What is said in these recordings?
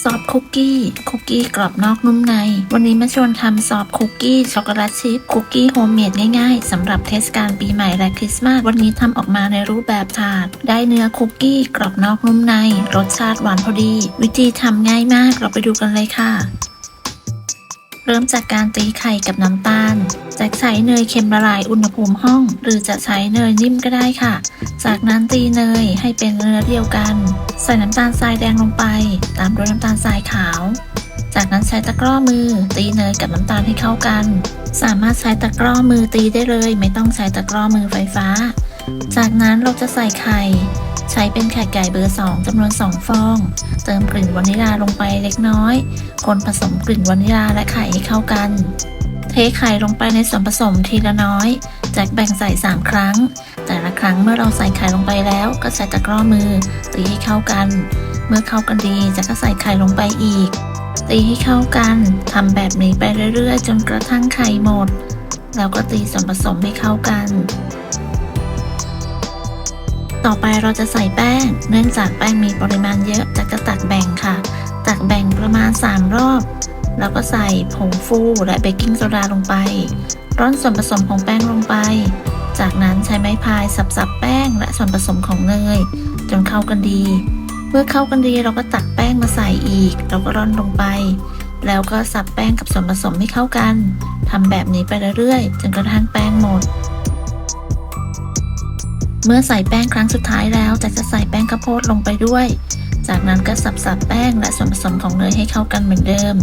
ซอฟต์คุกกี้กรอบนอกนุ่มในวันนี้มาชวนทำซอฟต์คุกกี้ช็อกโกแลตชิพคุกกี้โฮมเมดง่ายๆสำหรับเทศกาลปีใหม่และคริสต์มาสวันนี้ทำออกมาในรูปแบบถาดได้เนื้อคุกกี้กรอบนอกนุ่มในรสชาติหวานพอดีวิธีทำง่ายมากเราไปดูกันเลยค่ะเริ่มจากการตีไข่กับน้ำตาลจะใช้เนยเค็มละลายอุณหภูมิห้องหรือจะใช้เนยนิ่มก็ได้ค่ะจากนั้นตีเนยให้เป็นเนื้อเดียวกันใส่น้ำตาลทรายแดงลงไปตามด้วยน้ำตาลทรายขาวจากนั้นใช้ตะกร้อมือตีเนยกับน้ำตาลให้เข้ากันสามารถใช้ตะกร้อมือตีได้เลยไม่ต้องใช้ตะกร้อมือไฟฟ้าจากนั้นเราจะใส่ไข่ใช้เป็นไข่ไก่เบอร์2จำนวน2ฟองเติมกลิ่นวานิลลาลงไปเล็กน้อยคนผสมกลิ่นวานิลลาและไข่ให้เข้ากันเทไข่ลงไปในส่วนผสมทีละน้อยแจกแบ่งใส่3ครั้งแต่ละครั้งเมื่อเราใส่ไข่ลงไปแล้วก็ใช้ตะกร้อมือตีให้เข้ากันเมื่อเข้ากันดีจะก็ใส่ไข่ลงไปอีกตีให้เข้ากันทำแบบนี้ไปเรื่อยๆจนกระทั่งไข่หมดแล้วก็ตีส่วนผสมให้เข้ากันต่อไปเราจะใส่แป้งเนื่องจากแป้งมีปริมาณเยอะจะตักแบ่งค่ะตักแบ่งประมาณ3รอบแล้วก็ใส่ผงฟูและเบกกิ้งโซดาลงไปร่อนส่วนผสมของแป้งลงไปจากนั้นใช้ไม้พายสับแป้งและส่วนผสมของเนยจนเข้ากันดีเมื่อเข้ากันดีเราก็ตักแป้งมาใส่อีกเราก็ร่อนลงไปแล้วก็สับแป้งกับส่วนผสมให้เข้ากันทำแบบนี้ไปเรื่อยๆจนกระทั่งแป้งหมดเมื่อใส่แป้งครั้งสุดท้ายแล้วจะใส่แป้งข้าวโพดลงไปด้วยจากนั้นก็สับแป้งและส่วนผสมของเนยให้เข้ากันเหมือนเดิม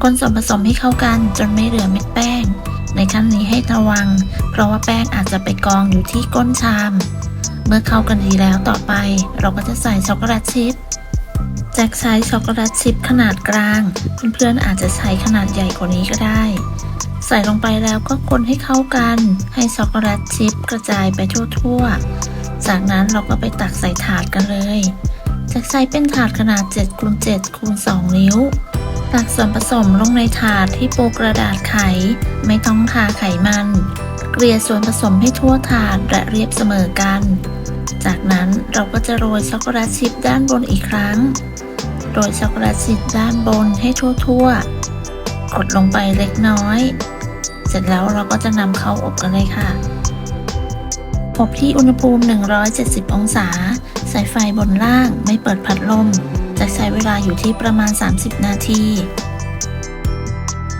คนส่วนผสมให้เข้ากันจนไม่เหลือเม็ดแป้งในขั้นนี้ให้ระวังเพราะว่าแป้งอาจจะไปกองอยู่ที่ก้นชามเมื่อเข้ากันดีแล้วต่อไปเราก็จะใส่ช็อกโกแลตชิพแจ็คใช้ช็อกโกแลตชิพขนาดกลางเพื่อนๆอาจจะใช้ขนาดใหญ่กว่านี้ก็ได้ใส่ลงไปแล้วก็คนให้เข้ากันให้ช็อกโกแลตชิพกระจายไปทั่วๆจากนั้นเราก็ไปตักใส่ถาดกันเลยแจ็คใช้เป็นถาดขนาด7x7x2 นิ้วตักส่วนผสมลงในถาดที่ปูกระดาษไขไม่ต้องทาไขมันเกลี่ยส่วนผสมให้ทั่วถาดและเรียบเสมอกันจากนั้นเราก็จะโรยช็อกโกแลตชิพด้านบนอีกครั้งโรยช็อกโกแลตชิพด้านบนให้ทั่วๆกดลงไปเล็กน้อยเสร็จแล้วเราก็จะนำเข้าอบกันเลยค่ะอบที่อุณหภูมิ170องศาใส่ไฟบนล่างไม่เปิดพัดลมจะใช้เวลาอยู่ที่ประมาณ30นาที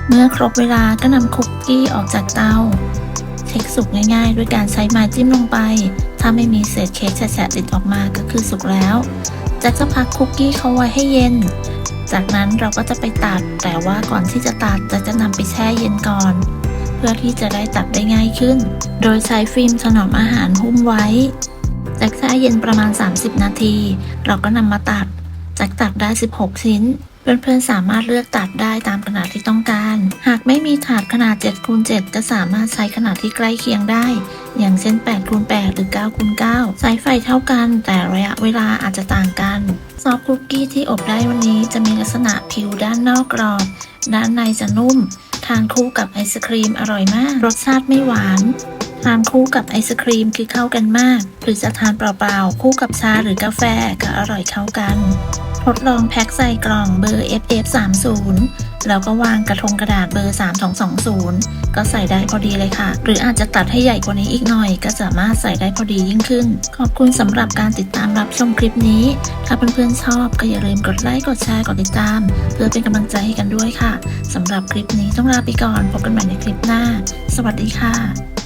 เมื่อครบเวลาก็นำคุกกี้ออกจากเตาเช็คสุกง่ายๆด้วยการใช้ไม้จิ้มลงไปถ้าไม่มีเศษเค้กแฉะๆติดออกมาก็คือสุกแล้วจะพักคุกกี้เขาไว้ให้เย็นจากนั้นเราก็จะไปตัดแต่ว่าก่อนที่จะตัดจะนำไปแช่เย็นก่อนเพื่อที่จะได้ตัดได้ง่ายขึ้นโดยใช้ฟิล์มถนอมอาหารหุ้มไว้แช่เย็นประมาณ30นาทีเราก็นำมาตัดตัดได้16ชิ้นเพื่อนๆสามารถเลือกตัดได้ตามขนาดที่ต้องการหากไม่มีถาดขนาด 7x7 ก็สามารถใช้ขนาดที่ใกล้เคียงได้อย่างเช่น 8x8 หรือ 9x9 ใช้ไฟเท่ากันแต่ระยะเวลาอาจจะต่างกันซอฟต์คุกกี้ที่อบได้วันนี้จะมีลักษณะผิวด้านนอกกรอบด้านในจะนุ่มทานคู่กับไอศครีมอร่อยมากรสชาติไม่หวานทานคู่กับไอศครีมคือเข้ากันมากหรือจะทานเปล่าๆคู่กับชาหรือกาแฟก็อร่อยเข้ากันทดลองแพ็คใส่กล่องเบอร์ FF30 แล้วก็วางกระทงกระดาษเบอร์3220ก็ใส่ได้พอดีเลยค่ะหรืออาจจะตัดให้ใหญ่กว่านี้อีกหน่อยก็สามารถใส่ได้พอดียิ่งขึ้นขอบคุณสำหรับการติดตามรับชมคลิปนี้ถ้าเพื่อนๆชอบก็อย่าลืมกดไลค์กดแชร์กดติดตามเพื่อเป็นกำลังใจให้กันด้วยค่ะสำหรับคลิปนี้ต้องลาไปก่อนพบกันใหม่ในคลิปหน้าสวัสดีค่ะ